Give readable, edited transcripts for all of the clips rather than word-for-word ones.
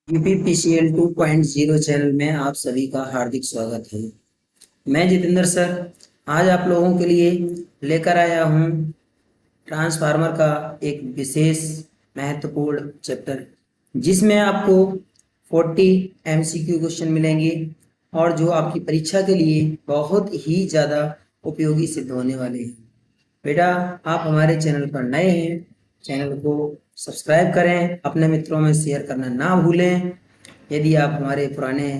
UPPCL 2.0 channel में आप सभी का हार्दिक स्वागत है। मैं जितेंद्र सर आज आप लोगों के लिए लेकर आया हूँ ट्रांसफार्मर का एक विशेष महत्वपूर्ण चैप्टर, जिसमें आपको 40 एमसीक्यू क्वेश्चन मिलेंगे और जो आपकी परीक्षा के लिए बहुत ही ज़्यादा उपयोगी सिद्ध होने वाले हैं। बेटा, आप हमारे चैनल पर नए हैं, चैनल को सब्सक्राइब करें, अपने मित्रों में शेयर करना ना भूलें। यदि आप हमारे पुराने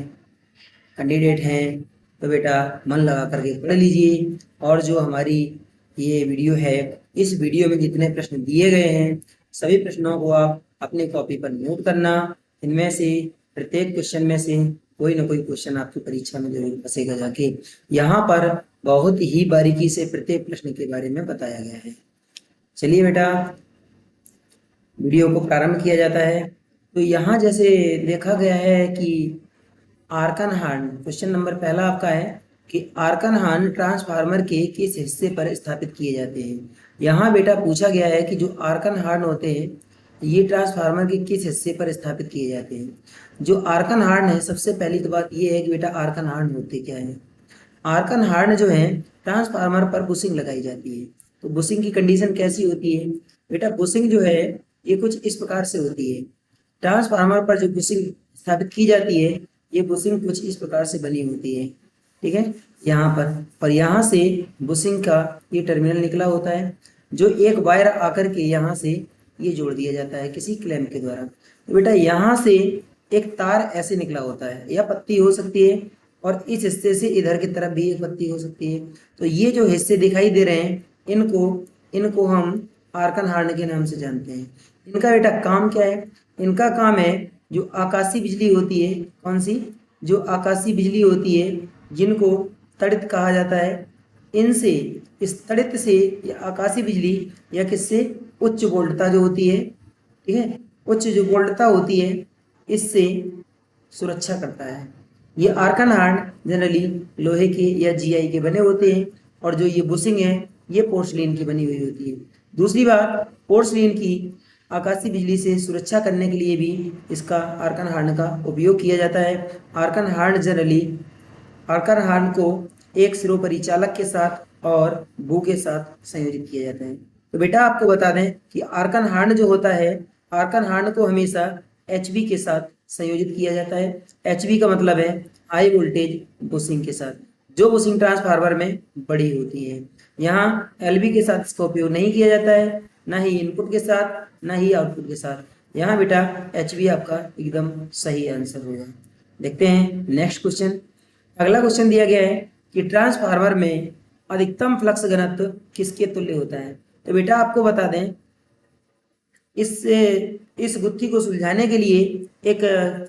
कैंडिडेट हैं तो बेटा मन लगा करके पढ़ लीजिए। और जो हमारी ये वीडियो है, इस वीडियो में जितने प्रश्न दिए गए हैं सभी प्रश्नों को आप अपनी कॉपी पर नोट करना। इनमें से प्रत्येक क्वेश्चन में से कोई ना कोई क्वेश्चन आपकी परीक्षा में जरूर फंसेगा जाके। यहाँ पर बहुत ही बारीकी से प्रत्येक प्रश्न के बारे में बताया गया है। चलिए बेटा, वीडियो को प्रारंभ किया जाता है। तो यहाँ जैसे देखा गया है कि आर्कन हॉर्न, क्वेश्चन नंबर पहला आपका है कि आर्कन हॉर्न ट्रांसफार्मर के किस हिस्से पर स्थापित किए जाते हैं। यहाँ बेटा पूछा गया है कि जो आर्कन हॉर्न होते हैं ये ट्रांसफार्मर के किस हिस्से पर स्थापित किए जाते हैं। जो आर्कन हॉर्न है, सबसे पहली तो बात ये है कि बेटा आर्कन हॉर्न होते क्या है। आर्कन हॉर्न जो है ट्रांसफार्मर पर बुशिंग लगाई जाती है। तो बुशिंग की कंडीशन कैसी होती है बेटा? बुशिंग जो है ये कुछ इस प्रकार से होती है। ट्रांसफार्मर पर जो बुशिंग स्थापित की जाती है ये बुशिंग कुछ इस प्रकार से बनी होती है, ठीक है। यहाँ पर यहाँ से बुशिंग का ये टर्मिनल निकला होता है, जो एक वायर आकर के यहाँ से ये जोड़ दिया जाता है किसी क्लैंप के द्वारा। तो बेटा यहाँ से एक तार ऐसे निकला होता है, यह पत्ती हो सकती है और इस हिस्से से इधर की तरफ भी एक पत्ती हो सकती है। तो ये जो हिस्से दिखाई दे रहे हैं इनको इनको हम आर्कन हॉर्न के नाम से जानते हैं। इनका बेटा काम क्या है? इनका काम है जो आकाशीय बिजली होती है, कौन सी? जो आकाशीय बिजली होती है जिनको तड़ित कहा जाता है, इनसे, इस तड़ित से या आकाशीय बिजली या किससे, उच्च वोल्टता जो होती है, ठीक है, उच्च जो वोल्टता होती है इससे सुरक्षा करता है। ये आर्कन हॉर्न जनरली लोहे के या जीआई के बने होते हैं और जो ये बुशिंग है ये पोर्सलिन की बनी हुई होती है। दूसरी बात, पोर्सलिन की आकाशीय बिजली से सुरक्षा करने के लिए भी इसका आर्कन हॉर्न का उपयोग किया जाता है। Arkan horn generally Arkan horn को एक सिरोपरिचालक के साथ और बू के साथ संयोजित किया जाता है। तो बेटा आपको बता दें कि आर्कन हॉर्न जो होता है, आर्कन हॉर्न को हमेशा एचवी के साथ संयोजित किया जाता है। एचवी का मतलब है हाई वोल्टेज बुशिंग के साथ, जो बुशिंग ट्रांसफार्मर में बड़ी होती है। यहाँ एलवी के साथ इसका उपयोग नहीं किया जाता है, ना ही इनपुट के साथ ना ही आउटपुट के साथ। यहाँ बेटा एचवी आपका एकदम सही आंसर होगा। देखते हैं नेक्स्ट क्वेश्चन। अगला क्वेश्चन दिया गया है कि ट्रांसफार्मर में अधिकतम फ्लक्स घनत्व किसके तुल्य होता है। तो बेटा आपको बता दें, इस गुत्थी को सुलझाने के लिए एक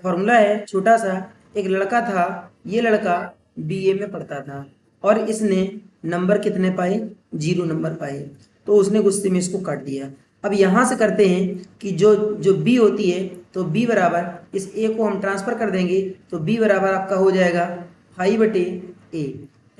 फॉर्मूला है छोटा सा। एक लड़का था, ये लड़का बीए में पढ़ता था और इसने नंबर कितने पाए? 0 नंबर पाए। तो उसने गुस्से में इसको काट दिया। अब यहाँ से करते हैं कि जो जो बी होती है, तो बी बराबर इस ए को हम ट्रांसफर कर देंगे तो बी बराबर आपका हो जाएगा 5/a।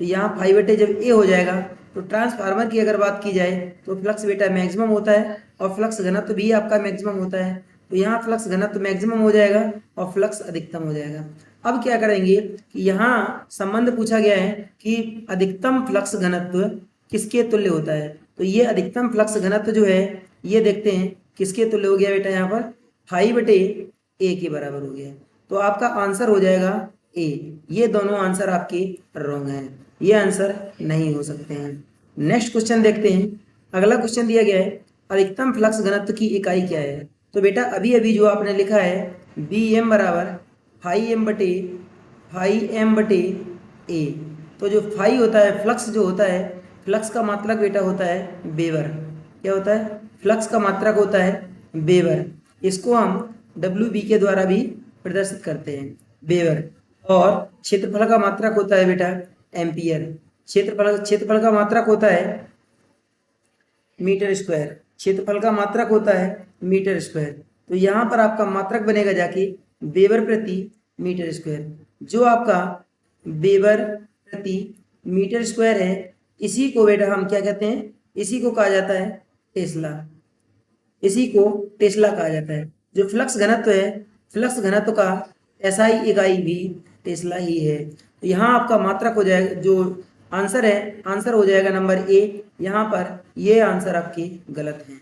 तो यहाँ 5/a जब ए हो जाएगा तो ट्रांसफार्मर की अगर बात की जाए तो फ्लक्स बेटा मैक्सिमम होता है और फ्लक्स घनत्व भी आपका मैक्सिमम होता है। तो यहाँ फ्लक्स घनत्व मैक्सिमम हो जाएगा और फ्लक्स अधिकतम हो जाएगा। अब क्या करेंगे कि यहाँ संबंध पूछा गया है कि अधिकतम फ्लक्स घनत्व किसके तुल्य होता है। तो ये अधिकतम फ्लक्स घनत्व जो है ये देखते हैं किसके तुल्य हो गया बेटा, यहाँ पर 5/a के बराबर हो गया। तो आपका आंसर हो जाएगा ए। ये दोनों आंसर आपके रॉन्ग हैं, ये आंसर नहीं हो सकते हैं। नेक्स्ट क्वेश्चन देखते हैं। अगला क्वेश्चन दिया गया है अधिकतम फ्लक्स घनत्व की इकाई क्या है। तो बेटा अभी अभी जो आपने लिखा है बी एम बराबर 5m/a। तो जो फाई होता है, फ्लक्स जो होता है, फ्लक्स का मात्रक बेटा होता है वेबर। क्या होता है? फ्लक्स का मात्रक होता है वेबर। इसको हम WB के द्वारा भी प्रदर्शित करते हैं, वेबर। और क्षेत्रफल का मात्रक होता है बेटा एम्पियर। क्षेत्रफल का मात्रक होता है मीटर स्क्वायर। क्षेत्रफल का मात्रक होता है मीटर स्क्वायर। तो यहाँ पर आपका मात्रक बनेगा जाके वेबर प्रति मीटर स्क्वायर। जो आपका वेबर प्रति मीटर स्क्वायर है इसी को बेटा हम क्या कहते हैं? इसी को कहा जाता है टेस्ला। इसी को टेस्ला कहा जाता है। जो फ्लक्स घनत्व है फ्लक्स घनत्व का एसआई इकाई भी टेस्ला ही है। तो यहाँ आपका मात्रक हो जाएगा, जो आंसर है, आंसर हो जाएगा नंबर ए। यहाँ पर ये आंसर आपके गलत हैं।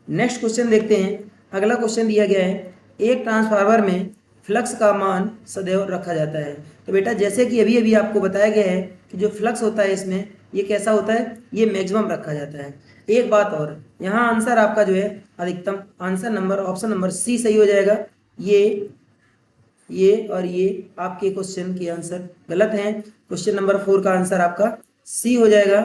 नेक्स्ट क्वेश्चन देखते हैं। अगला क्वेश्चन दिया गया है, एक ट्रांसफार्मर में फ्लक्स का मान सदैव रखा जाता है। तो बेटा जैसे कि अभी अभी आपको बताया गया है कि जो फ्लक्स होता है इसमें ये कैसा होता है, ये मैक्सिमम रखा जाता है। एक बात और, यहाँ आंसर आपका जो है अधिकतम, answer number option number C सही हो जाएगा। ये और ये आपके क्वेश्चन के आंसर गलत हैं। क्वेश्चन नंबर 4 का आंसर आपका सी हो जाएगा।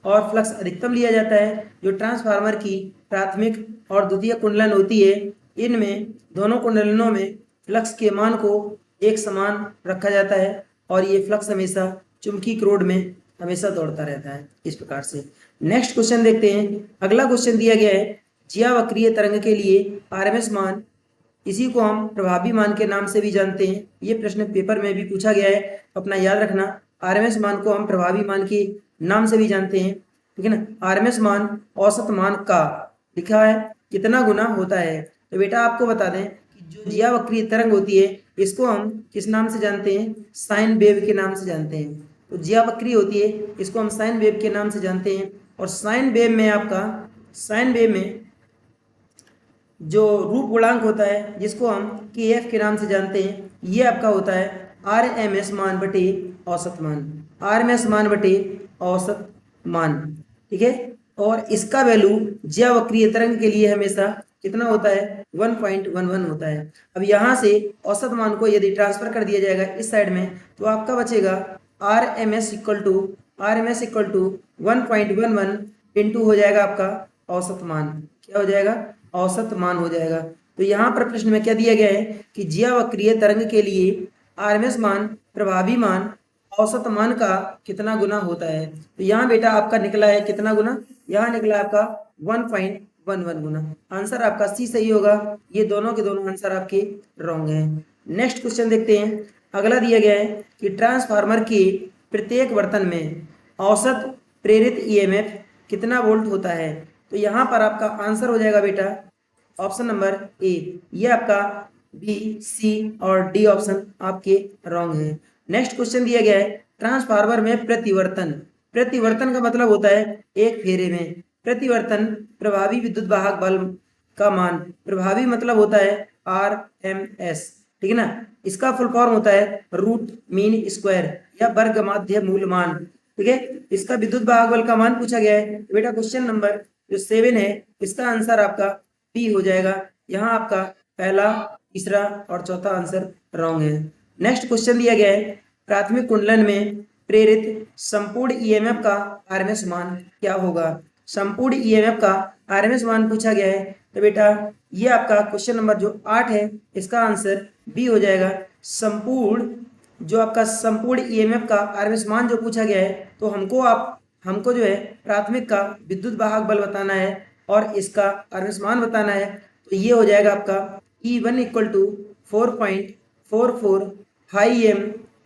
और फ्लक्स अधिकतम लिया जाता है जो ट्रांसफार्मर की प्राथमिक और द्वितीयक कुंडलन होती है, इनमें दोनों कुंडलनों में फ्लक्स के मान को एक समान रखा जाता है और ये फ्लक्स हमेशा चुंबकीय क्रोड में हमेशा दौड़ता रहता है, इस प्रकार से। नेक्स्ट क्वेश्चन देखते हैं। अगला क्वेश्चन दिया गया है, ज्यावक्रीय तरंग के लिए आरएमएस मान, इसी को हम प्रभावी मान के नाम से भी जानते हैं। ये प्रश्न पेपर में भी पूछा गया है, तो अपना याद रखना। आरएमएस मान को हम प्रभावी मान के नाम से भी जानते हैं, ठीक है ना। आरएमएस मान औसत मान का लिखा है कितना गुना होता है। तो बेटा आपको बता दें कि जो ज्यावक्रीय तरंग होती है इसको हम किस नाम से जानते हैं, साइन वेव के नाम से जानते हैं। तो ज्यावक्रीय होती है इसको हम साइन वेव के नाम से जानते हैं। और साइन वेव में आपका, साइन वेव में जो रूप गुणांक होता है जिसको हम के एफ के नाम से जानते हैं, ये आपका होता है आर एम एस मान बटे औसत मान, आर एम एस मान बटे औसत मान, ठीक है। और इसका वैल्यू ज्यावक्रीय तरंग के लिए हमेशा कितना होता है, 1.11 होता है। अब यहाँ से औसत मान को यदि ट्रांसफर कर दिया जाएगा इस साइड में, तो आपका बचेगा R M S equal to 1.11 into हो जाएगा आपका औसत मान। क्या हो जाएगा, औसत मान हो जाएगा। तो यहाँ पर प्रश्न में क्या दिया गया है कि ज्यावक्रीय तरंग के लिए आरएमएस मान, प्रभावी मान, औसत मान का कितना गुना होता है। तो यहाँ बेटा आपका निकला है कितना गुना, यहाँ निकला आपका 1.11 गुना। आंसर आपका सी सही होगा। ये दोनों के दोनों आंसर आपके रॉन्ग हैं। नेक्स्ट क्वेश्चन देखते हैं। अगला दिया गया है कि ट्रांसफार्मर के प्रत्येक वर्तन में औसत प्रेरित ईएमएफ कितना वोल्ट होता है। तो यहाँ पर आपका आंसर हो जाएगा बेटा ऑप्शन नंबर ए। ये आपका बी, सी और डी ऑप्शन आपके रॉन्ग है। नेक्स्ट क्वेश्चन दिया गया है, ट्रांसफार्मर में प्रतिवर्तन, प्रतिवर्तन का मतलब होता है एक फेरे में प्रतिवर्तन प्रभावी विद्युत वाहक बल का मान, प्रभावी मतलब होता है आर एम एस, ठीक है ना। इसका फुल फॉर्म होता है रूट मीन स्क्वायर या वर्ग माध्य मूल मान, ठीक है। इसका विद्युत वाहक बल का मान पूछा गया है। बेटा क्वेश्चन नंबर जो 7 है इसका आंसर आपका बी हो जाएगा। यहाँ आपका पहला, तीसरा और चौथा आंसर रॉन्ग है। नेक्स्ट क्वेश्चन दिया गया है, प्राथमिक कुंडलन में प्रेरित संपूर्ण ईएमएफ का आरएमएस मान क्या होगा। संपूर्ण ईएमएफ का आरएमएस मान पूछा गया है। तो बेटा ये आपका क्वेश्चन नंबर जो 8 है इसका आंसर बी हो जाएगा। संपूर्ण, जो आपका संपूर्ण ईएमएफ का आरएमएस मान जो पूछा गया है, तो हमको जो है प्राथमिक का विद्युत वाहक बल बताना है और इसका आरएमएस मान बताना है। तो ये हो जाएगा आपका E1 equal to 4.44 phi M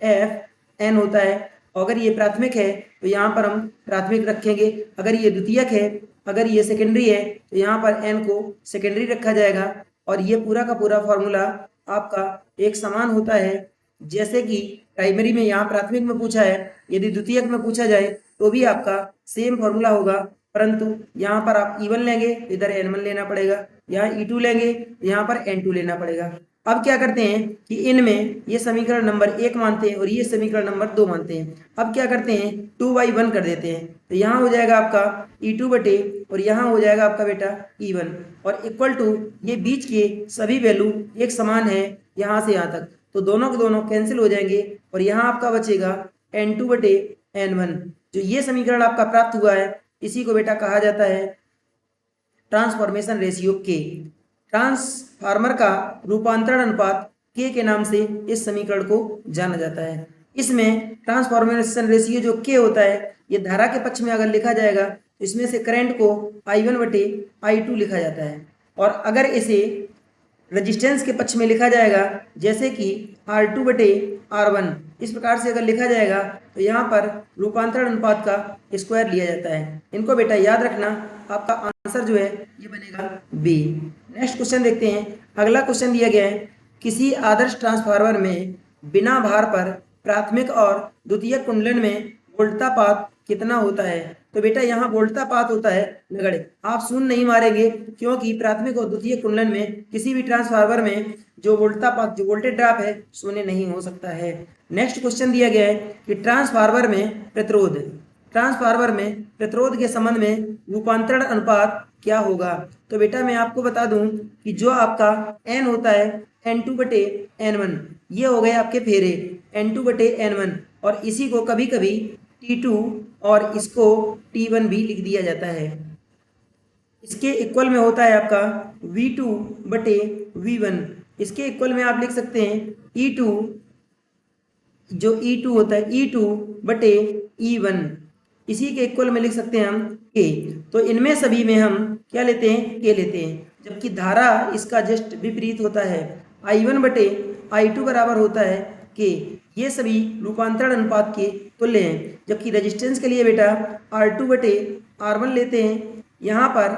F N होता है। अगर ये प्राथमिक है तो यहाँ पर हम प्राथमिक रखेंगे, अगर ये द्वितीयक है, अगर ये सेकेंडरी है तो यहाँ पर एन को सेकेंडरी रखा जाएगा। और ये पूरा का पूरा फॉर्मूला आपका एक समान होता है, जैसे कि प्राइमरी में यहाँ प्राथमिक में पूछा है, यदि द्वितीयक में पूछा जाए तो भी आपका सेम फॉर्मूला होगा, परंतु यहाँ पर आप E1 लेंगे तो इधर N1 लेना पड़ेगा, यहाँ E2 लेंगे तो यहाँ पर N2 लेना पड़ेगा। अब क्या करते हैं कि इनमें ये समीकरण नंबर 1 मानते हैं और ये समीकरण नंबर 2 मानते हैं। अब क्या करते हैं 2/1 कर देते हैं, तो यहाँ हो जाएगा आपका E2 बटे और यहाँ हो जाएगा आपका बेटा E1 और इक्वल टू ये बीच के सभी वैल्यू एक समान है यहाँ से यहाँ तक, तो दोनों के दोनों कैंसिल हो जाएंगे और यहाँ आपका बचेगा N2 बटे N1। जो ये समीकरण आपका प्राप्त हुआ है इसी को बेटा कहा जाता है ट्रांसफॉर्मेशन रेशियो के। ट्रांसफार्मर का रूपांतरण अनुपात के नाम से इस समीकरण को जाना जाता है। इसमें ट्रांसफॉर्मेशन रेशियो जो के होता है, ये धारा के पक्ष में अगर लिखा जाएगा तो इसमें से करंट को I1 बटे I2 लिखा जाता है, और अगर इसे रेजिस्टेंस के पक्ष में लिखा जाएगा जैसे कि R2 बटे R1, इस प्रकार से अगर लिखा जाएगा तो यहाँ पर रूपांतरण अनुपात का स्क्वायर लिया जाता है। इनको बेटा याद रखना, आपका आंसर जो है ये बनेगा बी। नेक्स्ट क्वेश्चन देखते हैं। अगला क्वेश्चन दिया गया है, किसी आदर्श ट्रांसफार्मर में बिना भार पर प्राथमिक और द्वितीयक कुंडलन में वोल्टापात कितना होता है? तो बेटा यहाँ वोल्टापात होता है नगण्य। आप शून्य नहीं मारेंगे क्योंकि प्राथमिक और द्वितीयक कुंडलन में किसी भी ट्रांसफार्मर में जो वोल्टापात जो वोल्टेज ड्रॉप है शून्य नहीं हो सकता है। नेक्स्ट क्वेश्चन दिया गया है कि ट्रांसफार्मर में प्रतिरोध के संबंध में रूपांतरण अनुपात क्या होगा? तो बेटा मैं आपको बता दूं कि जो आपका n होता है N2/N1, ये हो गए आपके फेरे N2/N1, और इसी को कभी कभी T2 और इसको T1 भी लिख दिया जाता है। इसके इक्वल में होता है आपका V2/V1। इसके इक्वल में आप लिख सकते हैं E2, जो E2 होता है E2/E1। इसी के इक्वल में लिख सकते हैं हम K। तो इनमें सभी में हम क्या लेते हैं? K लेते हैं, जबकि धारा इसका जस्ट विपरीत होता है। I1/I2 बराबर होता है K। ये सभी रूपांतरण अनुपात के तुल्य हैं। जबकि रेजिस्टेंस के लिए बेटा R2/R1 लेते हैं, यहाँ पर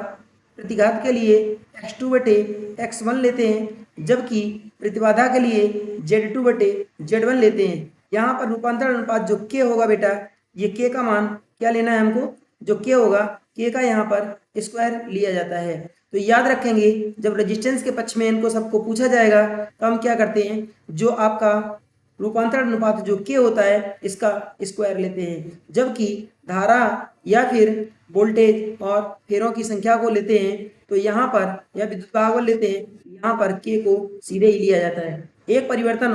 प्रतिघात के लिए X2/X1 लेते हैं, जबकि प्रतिबाधा के लिए Z2/Z1 लेते हैं। यहाँ पर रूपांतरण अनुपात जो K होगा बेटा, ये K का मान क्या लेना है हमको? जो K होगा K का यहाँ पर स्क्वायर लिया जाता है। तो याद रखेंगे जब रेजिस्टेंस के पक्ष में इनको सबको पूछा जाएगा तो हम क्या करते हैं, जो आपका रूपांतरण अनुपात जो K होता है इसका स्क्वायर लेते हैं, जबकि धारा या फिर वोल्टेज और फेरों की संख्या को लेते हैं तो यहाँ पर या विद्युत भागफल लेते हैं, यहाँ पर K को सीधे ही लिया जाता है। एक परिवर्तन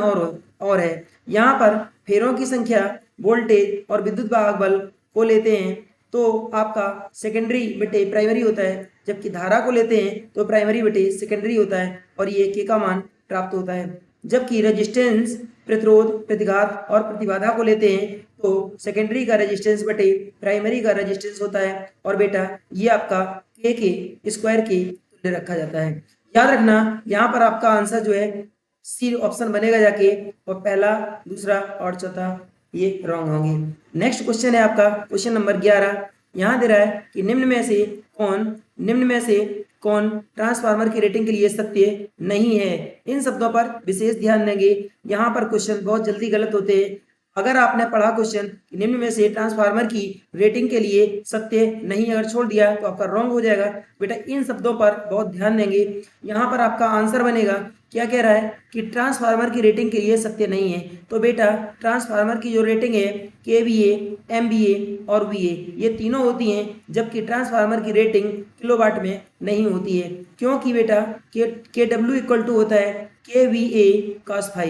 और है, यहाँ पर फेरों की संख्या, वोल्टेज और विद्युत भागफल को लेते हैं तो आपका सेकेंडरी बटे प्राइमरी होता है, जबकि धारा को लेते हैं तो प्राइमरी बटे सेकेंडरी होता है और ये K का मान प्राप्त होता है। जबकि रेजिस्टेंस, प्रतिरोध, प्रतिघात और प्रतिबाधा को लेते हैं तो सेकेंडरी का रेजिस्टेंस बटे प्राइमरी का रेजिस्टेंस होता है और बेटा ये आपका K के स्क्वायर के तुल्य रखा जाता है। याद रखना यहाँ पर आपका आंसर जो है सी ऑप्शन बनेगा जाके, और पहला, दूसरा और चौथा ये रॉन्ग होंगे। नेक्स्ट क्वेश्चन है आपका क्वेश्चन नंबर 11। यहाँ दे रहा है कि निम्न में से कौन ट्रांसफार्मर की रेटिंग के लिए सत्य नहीं है? इन शब्दों पर विशेष ध्यान देंगे। यहाँ पर क्वेश्चन बहुत जल्दी गलत होते हैं। अगर आपने पढ़ा क्वेश्चन निम्न में से ट्रांसफार्मर की रेटिंग के लिए सत्य नहीं अगर छोड़ दिया तो आपका रॉन्ग हो जाएगा। बेटा इन शब्दों पर बहुत ध्यान देंगे। यहाँ पर आपका आंसर बनेगा, क्या कह रहा है कि ट्रांसफार्मर की रेटिंग के लिए सत्य नहीं है। तो बेटा ट्रांसफार्मर की जो रेटिंग है KVA, MVA और VA ये तीनों होती हैं, जबकि ट्रांसफार्मर की रेटिंग किलोवाट में नहीं होती है, क्योंकि बेटा KW इक्वल टू होता है KVA cos phi।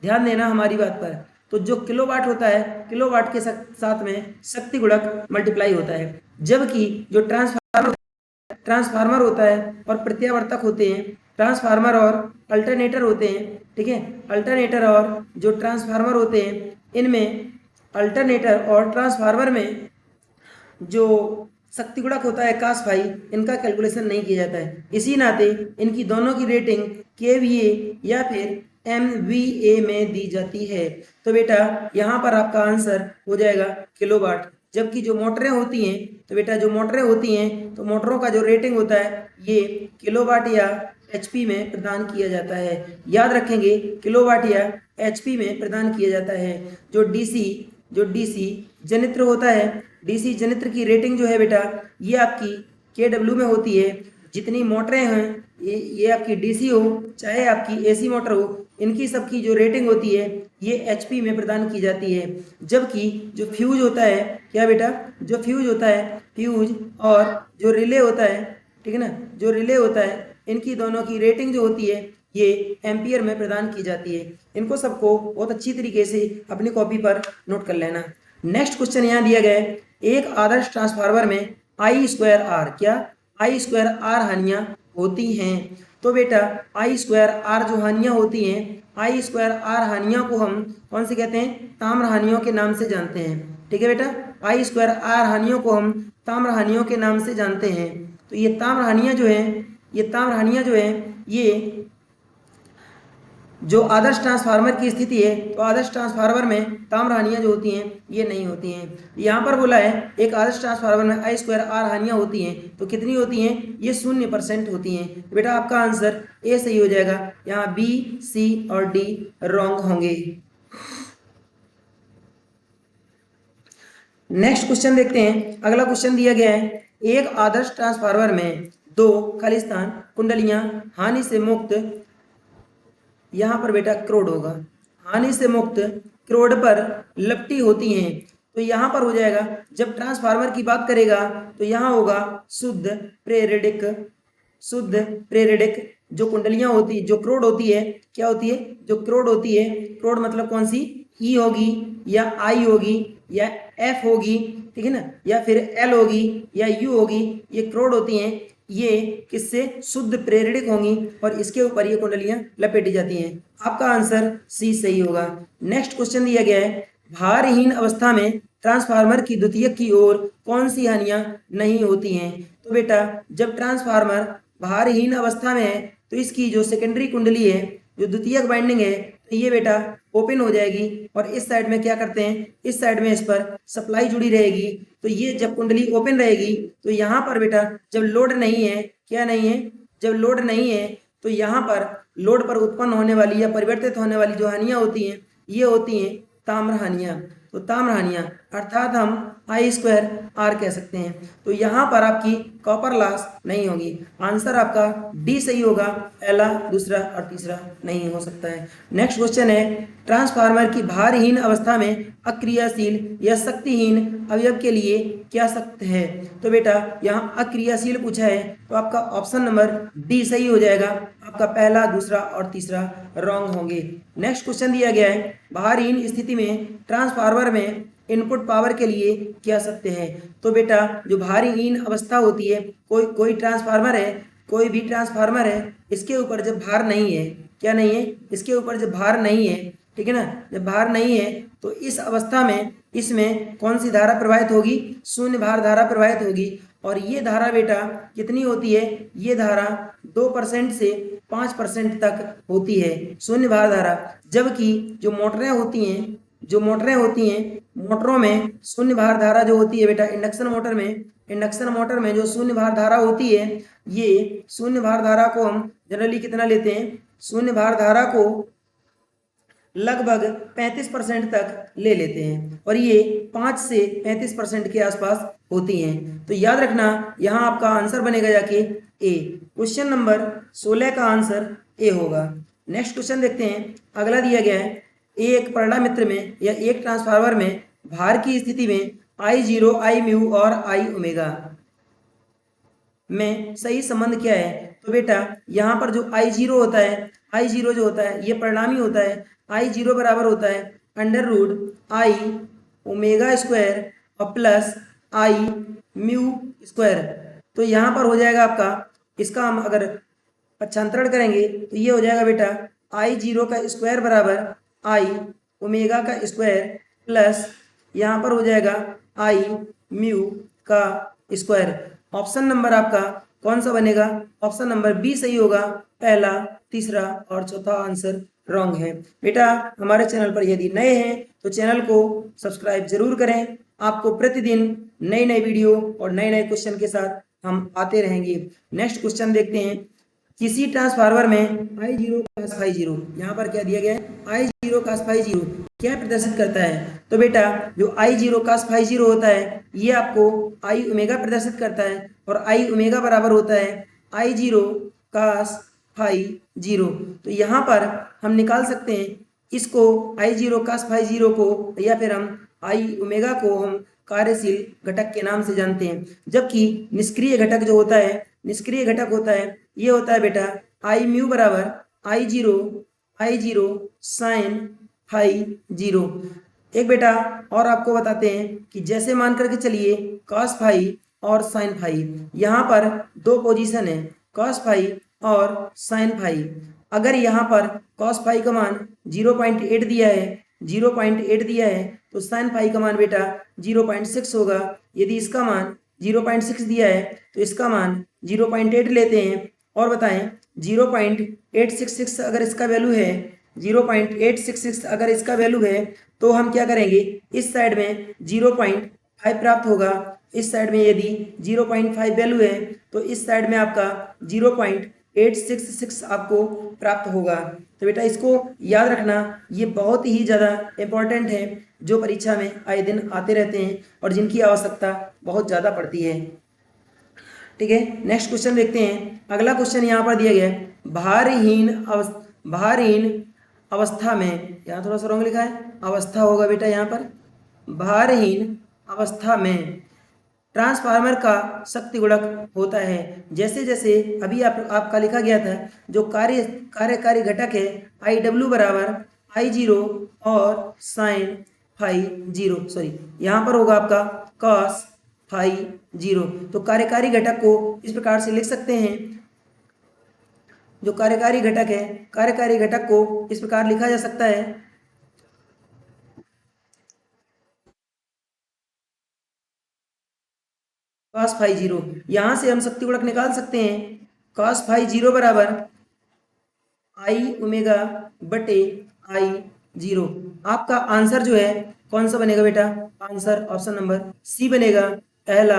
ध्यान देना हमारी बात पर। तो जो किलोवाट होता है, किलोवाट के साथ में शक्ति गुणक मल्टीप्लाई होता है, जबकि जो ट्रांसफार्मर होता है और प्रत्यावर्तक होते हैं, ट्रांसफार्मर और अल्टरनेटर होते हैं, ठीक है। अल्टरनेटर और जो ट्रांसफार्मर होते हैं, इनमें अल्टरनेटर और ट्रांसफार्मर में जो शक्ति गुणक होता है cos phi, इनका कैलकुलेशन नहीं किया जाता है। इसी नाते इनकी दोनों की रेटिंग KVA या फिर MVA में दी जाती है। तो बेटा यहाँ पर आपका आंसर हो जाएगा किलोवाट। जबकि जो मोटरें होती हैं, तो बेटा जो मोटरें होती हैं तो मोटरों का जो रेटिंग होता है ये किलोवाट या HP में प्रदान किया जाता है। याद रखेंगे किलोवाट या HP में प्रदान किया जाता है। जो DC जनित्र होता है, DC जनित्र की रेटिंग जो है बेटा ये आपकी KW में होती है। जितनी मोटरें हैं ये आपकी DC हो चाहे आपकी AC मोटर हो, इनकी सबकी जो रेटिंग होती है ये HP में प्रदान की जाती है। जबकि जो फ्यूज होता है, क्या बेटा, जो फ्यूज होता है, फ्यूज और जो रिले होता है, ठीक है ना, जो रिले होता है, इनकी दोनों की रेटिंग जो होती है ये एम्पियर में प्रदान की जाती है। इनको सबको बहुत अच्छी तरीके से अपनी कॉपी पर नोट कर लेना। नेक्स्ट क्वेश्चन यहाँ दिया गया है, एक आदर्श ट्रांसफार्मर में I²R क्या I²R हानियां होती हैं? तो बेटा I²R जो हानियां होती हैं, I²R हानियों को हम कौन से कहते हैं? ताम्र हानियों के नाम से जानते हैं, ठीक है बेटा। I²R हानियों को हम ताम्र हानियों के नाम से जानते हैं। तो ये ताम्र हानियां जो है ये जो आदर्श ट्रांसफार्मर की स्थिति है, तो आदर्श ट्रांसफार्मर में ताम्र हानियां जो होती हैं ये नहीं होती हैं। यहाँ पर बोला है एक आदर्श ट्रांसफार्मर में आई स्क्वायर आर हानियां होती हैं, तो कितनी होती हैं? ये 0% होती हैं। तो बेटा आपका आंसर ए सही हो जाएगा, यहाँ बी, सी और डी रॉन्ग होंगे। नेक्स्ट क्वेश्चन देखते हैं। अगला क्वेश्चन दिया गया है, एक आदर्श ट्रांसफार्मर में दो खालिस्तान कुंडलियां हानि से मुक्त, यहां पर बेटा क्रोड होगा, हानि से मुक्त क्रोड पर लपटी होती हैं, तो यहां पर हो जाएगा, जब ट्रांसफार्मर की बात करेगा तो यहां होगा शुद्ध प्रेरिडिक। शुद्ध प्रेरिडिक जो कुंडलियां होती, जो क्रोड होती है, क्या होती है? जो क्रोड होती है, क्रोड मतलब कौन सी? ई होगी या आई होगी या एफ होगी, ठीक है ना, या फिर एल होगी या यू होगी, ये क्रोड होती हैं। ये किससे? शुद्ध प्रेरिडिक होंगी और इसके ऊपर ये कुंडलियां लपेटी जाती हैं। आपका आंसर सी सही होगा। नेक्स्ट क्वेश्चन दिया गया है, भारहीन अवस्था में ट्रांसफार्मर की द्वितीयक की ओर कौन सी हानियां नहीं होती हैं? तो बेटा जब ट्रांसफार्मर भारहीन अवस्था में है तो इसकी जो सेकेंडरी कुंडली है, जो द्वितीयक वाइंडिंग है, तो ये बेटा ओपन हो जाएगी और इस साइड में क्या करते हैं? इस साइड में इस पर सप्लाई जुड़ी रहेगी। तो ये जब कुंडली ओपन रहेगी तो यहाँ पर बेटा जब लोड नहीं है, क्या नहीं है? जब लोड नहीं है तो यहाँ पर लोड पर उत्पन्न होने वाली या परिवर्तित होने वाली जो हानियां होती हैं, ये होती हैं ताम्र हानियां। तो ताम्र हानियां अर्थात हम आई स्क्वायर आर कह सकते हैं। तो यहाँ पर आपकी कॉपर लॉस नहीं होगी। आंसर आपका डी सही होगा, पहला, दूसरा और तीसरा नहीं हो सकता है। नेक्स्ट क्वेश्चन है, ट्रांसफार्मर की भारहीन अवस्था में अक्रियाशील या शक्तिहीन अवयव के लिए क्या शर्त है? तो बेटा यहाँ अक्रियाशील पूछा है, तो आपका ऑप्शन नंबर डी सही हो जाएगा। आपका पहला, दूसरा और तीसरा रॉन्ग होंगे। नेक्स्ट क्वेश्चन दिया गया है, भारहीन स्थिति में ट्रांसफार्मर में इनपुट पावर के लिए क्या सत्य है? तो बेटा जो भारहीन अवस्था होती है, कोई ट्रांसफार्मर है, कोई भी ट्रांसफार्मर है, इसके ऊपर जब भार नहीं है, क्या नहीं है? इसके ऊपर जब भार नहीं है, ठीक है ना, जब भार नहीं है तो इस अवस्था में इसमें कौन सी धारा प्रवाहित होगी? शून्य भार धारा प्रवाहित होगी। और ये धारा बेटा कितनी होती है? ये धारा 2% से 5% तक होती है, शून्य भार धारा। जबकि जो मोटरें होती हैं, जो मोटरें होती हैं, मोटरों में शून्य भार धारा जो होती है बेटा, इंडक्शन मोटर में जो शून्य भार धारा होती है, ये शून्य भार धारा को हम जनरली कितना लेते हैं? शून्य भार धारा को लगभग 35% तक ले लेते हैं और ये 5 से 35% के आसपास होती हैं। तो याद रखना, यहाँ आपका आंसर बनेगा जाके ए। क्वेश्चन नंबर 16 का आंसर ए होगा। नेक्स्ट क्वेश्चन देखते हैं। अगला दिया गया है, एक परिणाम मित्र में या एक ट्रांसफार्मर में भार की स्थिति में आई जीरो, आई म्यू और आई ओमेगा में सही संबंध क्या है? तो बेटा यहाँ पर जो आई जीरो होता है, आई जीरो जो होता है ये परिणामी होता है। आई जीरो बराबर होता है under root I omega square और प्लस आई म्यू स्क्वायर। तो यहाँ पर हो जाएगा आपका, इसका हम अगर पक्षांतरण करेंगे तो ये हो जाएगा बेटा आई जीरो का स्क्वायर बराबर आई ओमेगा का स्क्वायर प्लस यहाँ पर हो जाएगा आई म्यू का स्क्वायर। ऑप्शन नंबर आपका कौन सा बनेगा? ऑप्शन नंबर बी सही होगा, पहला, तीसरा और चौथा आंसर रॉन्ग है। बेटा हमारे चैनल पर यदि नए हैं तो चैनल को सब्सक्राइब जरूर करें। आपको प्रतिदिन नई नई वीडियो और नए नए क्वेश्चन के साथ हम आते रहेंगे। नेक्स्ट क्वेश्चन देखते हैं, किसी ट्रांसफार्मर में आई जीरो cos फाई जीरो, यहाँ पर क्या दिया गया है? आई जीरो cos फाई जीरो क्या प्रदर्शित करता है? तो बेटा जो आई जीरो cos फाई जीरो होता है ये आपको आई ओमेगा प्रदर्शित करता है और आई ओमेगा बराबर होता है आई जीरो cos फाई जीरो। तो यहाँ पर हम निकाल सकते हैं इसको, आई जीरो cos फाई जीरो को, या फिर हम आई ओमेगा को हम कार्यशील घटक के नाम से जानते हैं। जबकि निष्क्रिय घटक जो होता है, निष्क्रिय घटक होता है, ये होता है बेटा आई म्यू बराबर आई जीरो साइन फाई जीरो। एक बेटा और आपको बताते हैं कि जैसे मान करके चलिए कॉस फाई और साइन फाई, यहाँ पर दो पोजीशन है, कॉस फाई और साइन फाई। अगर यहाँ पर कॉस फाई का मान 0.8 दिया है, 0.8 दिया है तो साइन फाई का मान बेटा 0.6 होगा। यदि इसका मान 0.6 दिया है तो इसका मान 0.8 लेते हैं और बताएं 0.866 अगर इसका वैल्यू है, 0.866 अगर इसका वैल्यू है तो हम क्या करेंगे, इस साइड में 0.5 प्राप्त होगा, इस साइड में यदि 0.5 वैल्यू है तो इस साइड में आपका 0.866 आपको प्राप्त होगा। तो बेटा इसको याद रखना, ये बहुत ही ज़्यादा इम्पोर्टेंट है, जो परीक्षा में आए दिन आते रहते हैं और जिनकी आवश्यकता बहुत ज़्यादा पड़ती है। ठीक है, नेक्स्ट क्वेश्चन देखते हैं। अगला क्वेश्चन यहाँ पर दिया गया है, भारहीन अवस्था में, यहाँ थोड़ा सा रॉन्ग लिखा है, अवस्था होगा बेटा यहाँ पर, भारहीन अवस्था में ट्रांसफार्मर का शक्ति गुणक होता है। जैसे जैसे अभी आपका लिखा गया था, जो कार्यकारी घटक है आई डब्ल्यू बराबर आई जीरो और साइन फाई जीरो, सॉरी यहाँ पर होगा आपका कॉस फाई जीरो। तो कार्यकारी घटक को इस प्रकार से लिख सकते हैं, जो कार्यकारी घटक है, कार्यकारी घटक को इस प्रकार लिखा जा सकता है, कॉस फाई जीरो। यहां से हम शक्ति गुणक निकाल सकते हैं, कॉस फाई जीरो बराबर आई ओमेगा बटे आई जीरो। आपका आंसर जो है कौन सा बनेगा बेटा, आंसर ऑप्शन नंबर सी बनेगा, पहला,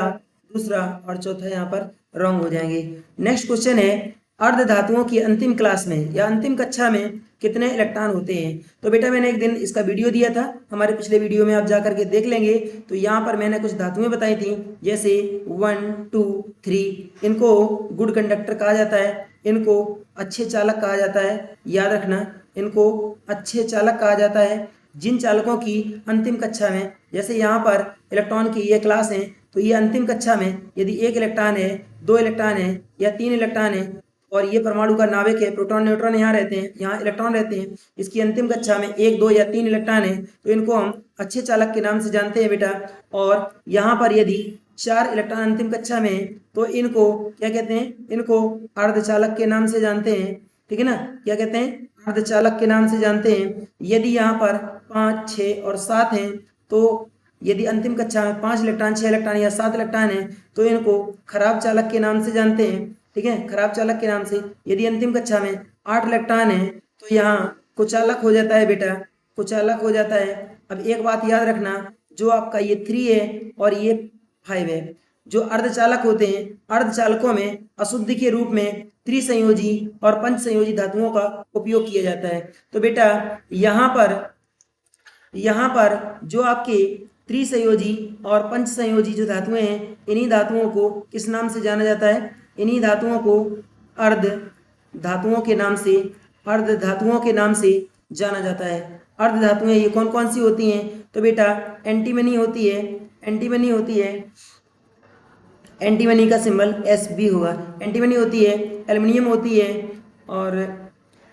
दूसरा और चौथा यहाँ पर रॉन्ग हो जाएंगे। नेक्स्ट क्वेश्चन है, अर्ध धातुओं की अंतिम क्लास में या अंतिम कक्षा में कितने इलेक्ट्रॉन होते हैं। तो बेटा मैंने एक दिन इसका वीडियो दिया था, हमारे पिछले वीडियो में आप जा करके देख लेंगे। तो यहाँ पर मैंने कुछ धातुएं बताई थी, जैसे 1 2 3, इनको गुड कंडक्टर कहा जाता है, इनको अच्छे चालक कहा जाता है, याद रखना इनको अच्छे चालक कहा जाता है। जिन चालकों की अंतिम कक्षा में, जैसे यहाँ पर इलेक्ट्रॉन की ये क्लास है, तो ये अंतिम कक्षा में यदि एक इलेक्ट्रॉन है, दो इलेक्ट्रॉन है या तीन इलेक्ट्रॉन है, और ये परमाणु का नाभिक है, प्रोटॉन न्यूट्रॉन यहाँ रहते हैं, यहाँ इलेक्ट्रॉन रहते हैं, इसकी अंतिम कक्षा में एक, दो या तीन इलेक्ट्रॉन है, तो इनको हम अच्छे चालक के नाम से जानते हैं बेटा। और यहाँ पर यदि चार इलेक्ट्रॉन अंतिम कक्षा में है तो इनको क्या कहते हैं, इनको अर्धचालक के नाम से जानते हैं। ठीक है ना, क्या कहते हैं, अर्धचालक के नाम से जानते हैं। यदि यहाँ पर 5, 6 और 7 हैं, तो यदि अंतिम कक्षा में 5 इलेक्ट्रॉन, 6 इलेक्ट्रॉन या 7 इलेक्ट्रॉन है तो इनको खराब चालक के नाम से जानते हैं। ठीक है, खराब चालक के नाम से। यदि अंतिम कक्षा में 8 इलेक्ट्रॉन है तो यहाँ कुचालक हो जाता है बेटा, कुचालक हो जाता है। अब एक बात याद रखना, जो आपका ये 3 है और ये 5 है, जो अर्धचालक होते हैं, अर्धचालकों में अशुद्धि के रूप में त्रिसंयोजी और पंच संयोजी धातुओं का उपयोग किया जाता है। तो बेटा यहाँ पर जो आपके त्रिसंयोजी और पंच संयोजी जो धातुएं हैं, इन्हीं धातुओं को किस नाम से जाना जाता है, इन्हीं धातुओं को अर्ध धातुओं के नाम से, अर्ध धातुओं के नाम से जाना जाता है। अर्ध धातुएं ये कौन कौन सी होती हैं, तो बेटा एंटीमनी होती है, एंटीमनी होती है, एंटीमनी का सिंबल Sb होगा, एंटीमनी होती है, एल्युमिनियम होती है, और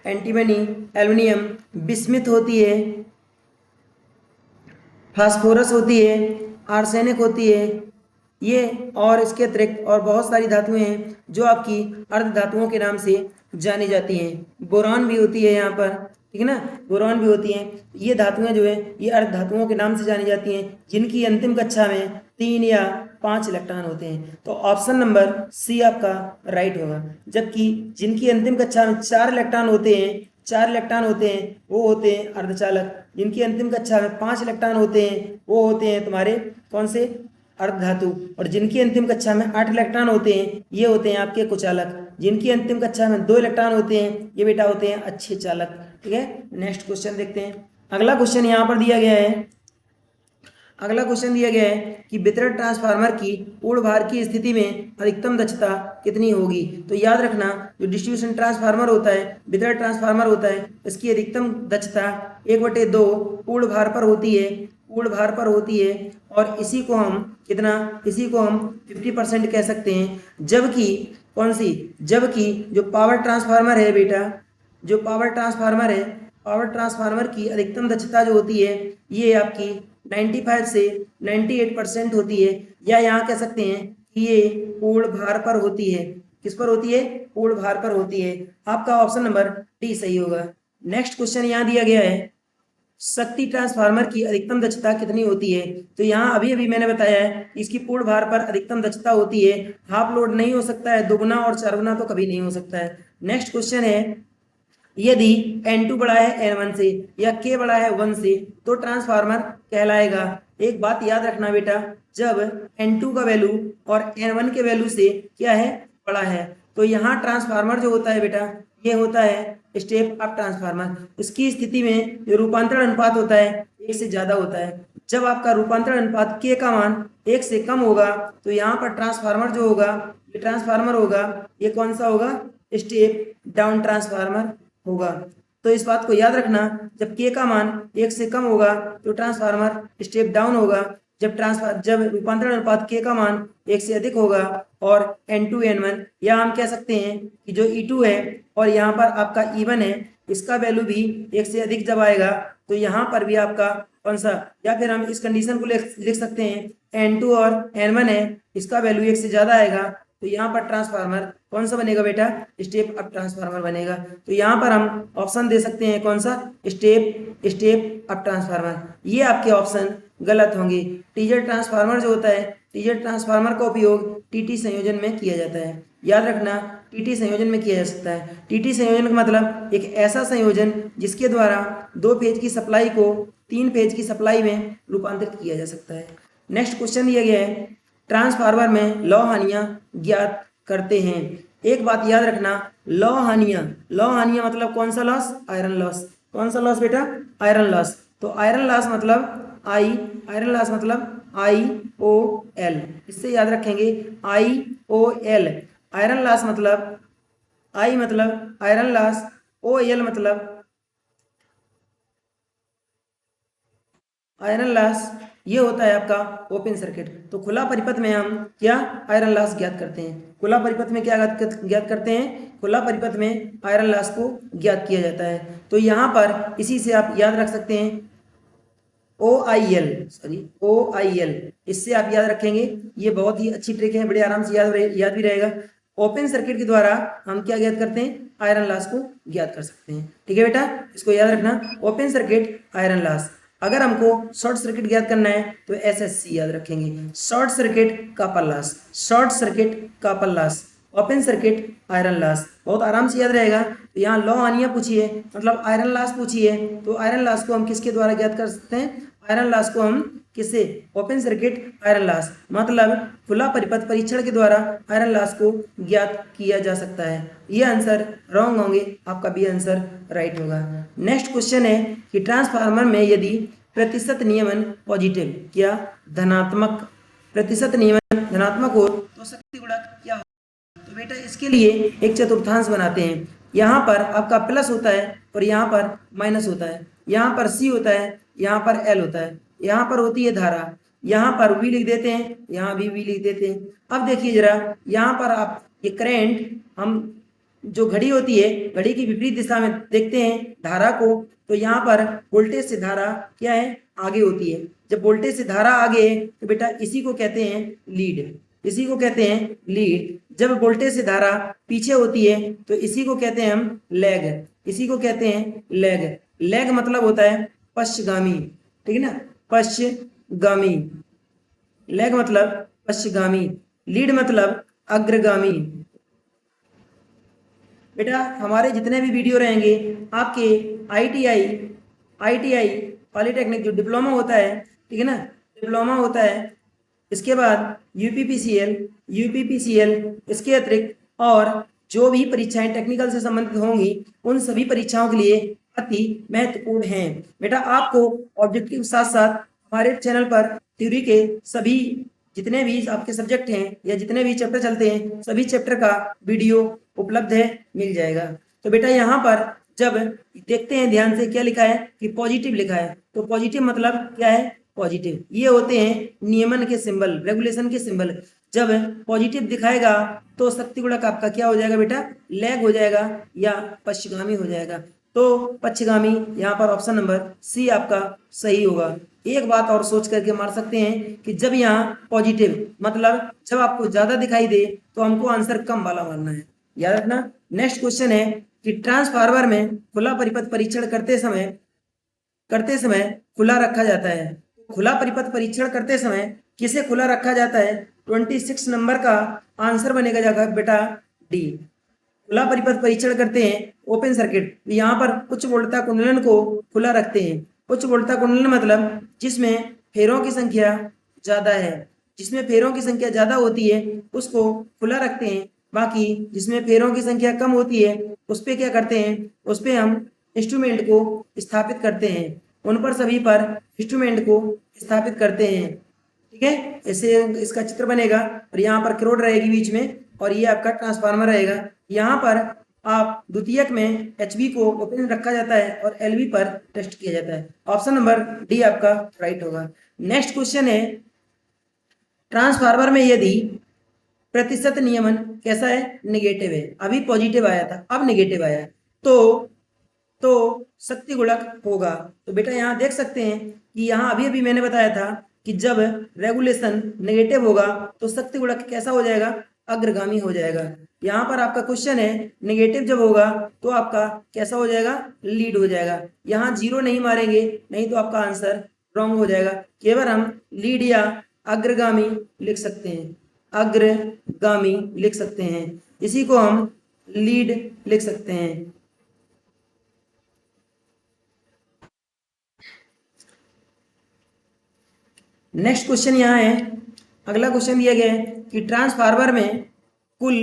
एंटीमनी एल्युमिनियम, बिस्मिथ होती है, फास्फोरस होती है, आर्सेनिक होती है, ये और इसके अतिरिक्त और बहुत सारी धातुएं हैं जो आपकी अर्ध धातुओं के नाम से जानी जाती हैं। बोरान भी होती है यहाँ पर, ठीक है ना, बोरान भी होती हैं। ये धातुएं जो है ये अर्ध धातुओं के नाम से जानी जाती हैं, जिनकी अंतिम कक्षा में 3 या 5 इलेक्ट्रॉन होते हैं। तो ऑप्शन नंबर सी आपका राइट होगा। जबकि जिनकी अंतिम कक्षा में 4 इलेक्ट्रॉन होते हैं, 4 इलेक्ट्रॉन होते हैं, वो होते हैं अर्धचालक। जिनकी अंतिम कक्षा में 5 इलेक्ट्रॉन होते हैं, वो होते हैं तुम्हारे कौन से, अर्धधातु। और जिनकी अंतिम कक्षा में 8 इलेक्ट्रॉन होते हैं, ये होते हैं आपके कुचालक। जिनकी अंतिम कक्षा में 2 इलेक्ट्रॉन होते हैं, ये बेटा होते हैं अच्छे चालक। ठीक है, नेक्स्ट क्वेश्चन देखते हैं। अगला क्वेश्चन यहाँ पर दिया गया है, अगला क्वेश्चन दिया गया है कि वितरण ट्रांसफार्मर की पूर्ण भार की स्थिति में अधिकतम दक्षता कितनी होगी। तो याद रखना, जो डिस्ट्रीब्यूशन ट्रांसफार्मर होता है, वितरण ट्रांसफार्मर होता है, इसकी अधिकतम दक्षता 1/2 पूर्ण भार पर होती है, पूर्ण भार पर होती है। और इसी को हम कितना, इसी को हम 50% कह सकते हैं। जबकि कौन सी, जबकि जो पावर ट्रांसफार्मर है बेटा, जो पावर ट्रांसफार्मर है, पावर ट्रांसफार्मर की अधिकतम दक्षता जो होती है ये आपकी 95 से 98% होती है, या यहाँ कह सकते हैं कि ये पूर्ण भार पर होती है। किस पर होती है, पूर्ण भार पर होती है। आपका ऑप्शन नंबर डी सही होगा। नेक्स्ट क्वेश्चन यहाँ दिया गया है, शक्ति ट्रांसफार्मर की अधिकतम दक्षता कितनी होती है। तो यहाँ अभी अभी मैंने बताया है इसकी पूर्ण भार पर अधिकतम दक्षता होती है, हाफ लोड नहीं हो सकता है, दोगुना और चारगुना तो कभी नहीं हो सकता है। नेक्स्ट क्वेश्चन है, यदि N2 बड़ा है N1 से या K बड़ा है 1 से तो ट्रांसफार्मर कहलाएगा। एक बात याद रखना बेटा, जब N2 का वैल्यू और N1 के वैल्यू से क्या है, बड़ा है, तो यहाँ ट्रांसफार्मर जो होता है बेटा ये होता है स्टेप अप ट्रांसफार्मर। इसकी स्थिति में जो रूपांतरण अनुपात होता है एक से ज्यादा होता है। जब आपका रूपांतरण अनुपात K का मान एक से कम होगा तो यहाँ पर ट्रांसफार्मर जो होगा, ये ट्रांसफार्मर होगा, ये कौन सा होगा, स्टेप डाउन ट्रांसफार्मर होगा। तो इस बात को याद रखना, जब के का मान एक से कम होगा तो ट्रांसफार्मर स्टेप डाउन होगा। जब रूपांतरण अनुपात के का मान एक से अधिक होगा और N2 N1 या हम कह सकते हैं कि जो E2 है और यहाँ पर आपका E1 है, इसका वैल्यू भी एक से अधिक जब आएगा तो यहाँ पर भी आपका कौन सा, या फिर हम इस कंडीशन को लिख सकते हैं N2 और N1 है, इसका वैल्यू एक से ज्यादा आएगा तो यहाँ पर ट्रांसफार्मर कौन सा बनेगा बेटा, स्टेप अप ट्रांसफार्मर बनेगा। तो यहाँ पर हम ऑप्शन दे सकते हैं कौन सा, स्टेप अप ट्रांसफार्मर। ये आपके ऑप्शन गलत होंगे। टीजर ट्रांसफार्मर जो होता है, टीजर ट्रांसफार्मर का उपयोग टीटी संयोजन में किया जाता है। याद रखना, टीटी संयोजन में किया जा सकता है। टीटी संयोजन का मतलब एक ऐसा संयोजन जिसके द्वारा 2 फेज की सप्लाई को 3 फेज की सप्लाई में रूपांतरित किया जा सकता है। नेक्स्ट क्वेश्चन दिया गया है, ट्रांसफार्मर में लौ हानियां ज्ञात करते हैं। एक बात याद रखना, लौ हानियां मतलब कौन सा लॉस, आयरन लॉस। कौन सा लॉस बेटा, आयरन लॉस। तो आयरन लॉस मतलब IOL, इससे याद रखेंगे IOL। आयरन लॉस मतलब I मतलब आयरन लॉस, OL मतलब आयरन लॉस, ये होता है आपका ओपन सर्किट। तो खुला परिपथ में हम क्या आयरन लॉस ज्ञात करते हैं, खुला परिपथ में क्या ज्ञात करते हैं, खुला परिपथ में आयरन लॉस को ज्ञात किया जाता है। तो यहाँ पर इसी से आप याद रख सकते हैं OIL, इससे आप याद रखेंगे। ये बहुत ही अच्छी ट्रिक है, बड़े आराम से याद भी रहेगा। ओपन सर्किट के द्वारा हम क्या ज्ञात करते हैं, आयरन लॉस को ज्ञात कर सकते हैं। ठीक है बेटा, इसको याद रखना, ओपन सर्किट आयरन लॉस। अगर हमको शॉर्ट सर्किट ज्ञात करना है तो SSC याद रखेंगे, short circuit copper loss, short circuit copper loss, open circuit iron loss. बहुत आराम से याद रहेगा। तो यहाँ लौ हानियां पूछी है मतलब आयरन लॉस पूछी है, तो आयरन लॉस को हम किसके द्वारा ज्ञात कर सकते हैं, आयरन लॉस को हम किससे, ओपन सर्किट आयरन लॉस मतलब खुला परिपथ परीक्षण के द्वारा आयरन लॉस को ज्ञात किया जा सकता है। ये आंसर रॉन्ग होंगे, आपका बी आंसर राइट होगा। नेक्स्ट क्वेश्चन है कि ट्रांसफार्मर में यदि प्रतिशत नियमन पॉजिटिव क्या धनात्मक, प्रतिशत नियमन धनात्मक हो तो शक्ति गुणक क्या, तो बेटा इसके लिए एक चतुर्थांश बनाते हैं। यहाँ पर आपका प्लस होता है और यहाँ पर माइनस होता है, यहाँ पर C होता है, यहाँ पर L होता है, यहाँ पर होती है धारा, यहाँ पर V लिख देते हैं, यहाँ भी V लिख देते हैं। अब देखिए जरा, यहाँ पर आप ये करंट, हम जो घड़ी होती है, घड़ी की विपरीत दिशा में देखते हैं धारा को, तो यहाँ पर वोल्टेज से धारा क्या है, आगे होती है। जब वोल्टेज से धारा आगे है तो बेटा इसी को कहते हैं लीड, इसी को कहते हैं लीड। जब वोल्टेज से धारा पीछे होती है तो इसी को कहते हैं हम लैग, इसी को कहते हैं लैग। लैग मतलब होता है पश्चगामी, ठीक है ना, पश्चगामी। लैग मतलब पश्चगामी, लीड मतलब अग्रगामी। बेटा हमारे जितने भी वीडियो रहेंगे आपके ITI पॉलिटेक्निक जो डिप्लोमा होता है, ठीक है ना, डिप्लोमा होता है, इसके बाद यूपीपीसीएल, इसके अतिरिक्त और जो भी परीक्षाएं टेक्निकल से संबंधित होंगी उन सभी परीक्षाओं के लिए अति महत्वपूर्ण हैं। बेटा आपको ऑब्जेक्टिव साथ साथ हमारे चैनल पर थ्योरी के सभी जितने भी आपके सब्जेक्ट हैं या जितने भी चैप्टर चलते हैं सभी चैप्टर का वीडियो उपलब्ध है, मिल जाएगा। तो बेटा यहाँ पर जब देखते हैं ध्यान से क्या लिखा है कि पॉजिटिव लिखा है, तो पॉजिटिव मतलब क्या है, पॉजिटिव, ये होते हैं नियमन के सिंबल, रेगुलेशन के सिंबल। जब पॉजिटिव दिखाएगा तो शक्ति गुणक आपका क्या हो जाएगा बेटा, लैग हो जाएगा या पश्चगामी हो जाएगा। तो पश्चगामी, यहाँ पर ऑप्शन नंबर C आपका सही होगा। एक बात और सोच करके मार सकते हैं कि जब यहाँ पॉजिटिव मतलब जब आपको ज्यादा दिखाई दे तो हमको आंसर कम वाला मानना है, याद रखना। नेक्स्ट क्वेश्चन है कि ट्रांसफार्मर में खुला परिपथ परीक्षण करते समय खुला रखा जाता है। खुला परिपथ परीक्षण करते समय किसे खुला रखा जाता है, 26 नंबर का आंसर बनेगा जाएगा बेटा डी। खुला परिपथ परीक्षण करते हैं, ओपन सर्किट, यहाँ पर उच्च वोल्टता कुंडलन को खुला रखते हैं। उच्च वोल्टता कुंडलन मतलब जिसमें फेरों की संख्या ज्यादा है, जिसमें फेरों की संख्या ज्यादा होती है उसको खुला रखते हैं। बाकी जिसमें फेरों की संख्या कम होती है उस पे क्या करते हैं, उस पे हम इंस्ट्रूमेंट को स्थापित करते हैं, उन पर सभी पर इंस्ट्रूमेंट को स्थापित करते हैं। ठीक है, ऐसे इसका चित्र बनेगा और यहाँ पर क्रोड रहेगी बीच में और ये आपका ट्रांसफार्मर रहेगा। यहाँ पर आप द्वितीयक में एचवी को ओपन रखा जाता है और एलवी पर टेस्ट किया जाता है। ऑप्शन नंबर डी आपका राइट होगा। नेक्स्ट क्वेश्चन है, ट्रांसफार्मर में यदि प्रतिशत नियमन कैसा है, नेगेटिव है, अभी पॉजिटिव आया था अब नेगेटिव आया तो शक्ति गुणक होगा। तो बेटा यहाँ देख सकते हैं कि यहाँ अभी अभी मैंने बताया था कि जब रेगुलेशन नेगेटिव होगा तो शक्ति गुणक कैसा हो जाएगा, अग्रगामी हो जाएगा। यहाँ पर आपका क्वेश्चन है नेगेटिव जब होगा तो आपका कैसा हो जाएगा, लीड हो जाएगा। यहाँ जीरो नहीं मारेंगे, नहीं तो आपका आंसर रॉन्ग हो जाएगा। केवल हम लीड या अग्रगामी लिख सकते हैं, अग्रगामी लिख सकते हैं, इसी को हम लीड लिख सकते हैं। नेक्स्ट क्वेश्चन यहाँ है, अगला क्वेश्चन दिया गया है कि ट्रांसफार्मर में कुल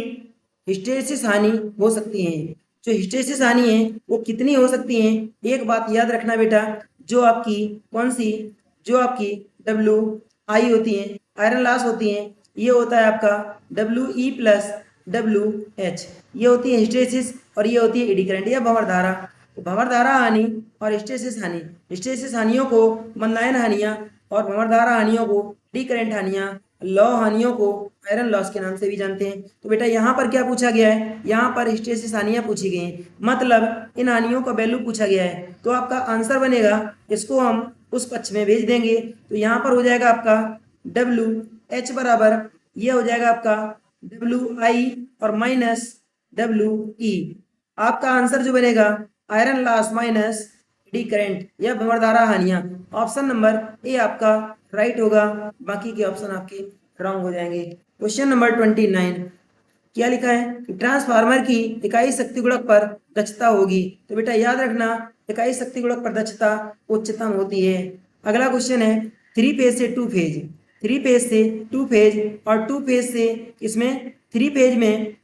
हिस्टैरिसीस हानि हो सकती है। जो हिस्टैरिसीस हानि है वो कितनी हो सकती है, एक बात याद रखना बेटा, जो आपकी कौन सी, जो आपकी डब्ल्यू आई होती है, आयरन लॉस होती है, ये होता है आपका W E plus W H, ये होती है हिस्टैरिसीस और ये होती है एडी करंट या भंवर धारा। तो भंवर धारा हानि और हिस्टैरिसीस हानि, हिस्टैरिसीस हानियों को मंदायन हानियां और भंवर धारा हानियों को डी करंट हानियां, लौ हानियों को आयरन लॉस के नाम से भी जानते हैं। तो बेटा यहाँ पर क्या पूछा गया है, यहाँ पर हिस्टैरिसीस हानियां पूछी गई हैं, मतलब इन हानियों का वैल्यू पूछा गया है। तो आपका आंसर बनेगा, इसको हम उस पक्ष में भेज देंगे, तो यहाँ पर हो जाएगा आपका डब्ल्यू एच बराबर, ये हो जाएगा आपका डब्ल्यू आई और माइनस डब्ल्यू ई। आपका आंसर जो बनेगा iron loss minus D current या भंवर धारा हानियां। ऑप्शन नंबर ए आपका राइट होगा, बाकी के ऑप्शन आपके रॉन्ग हो जाएंगे। क्वेश्चन नंबर 29 क्या लिखा है कि ट्रांसफार्मर की इकाई शक्ति गुणक पर दक्षता होगी। तो बेटा याद रखना, इकाई शक्ति गुणक पर दक्षता उच्चतम होती है। अगला क्वेश्चन है, थ्री फेज से टू फेज, थ्री फेज से टू फेज और टू फेज से इसमें थ्री फेज में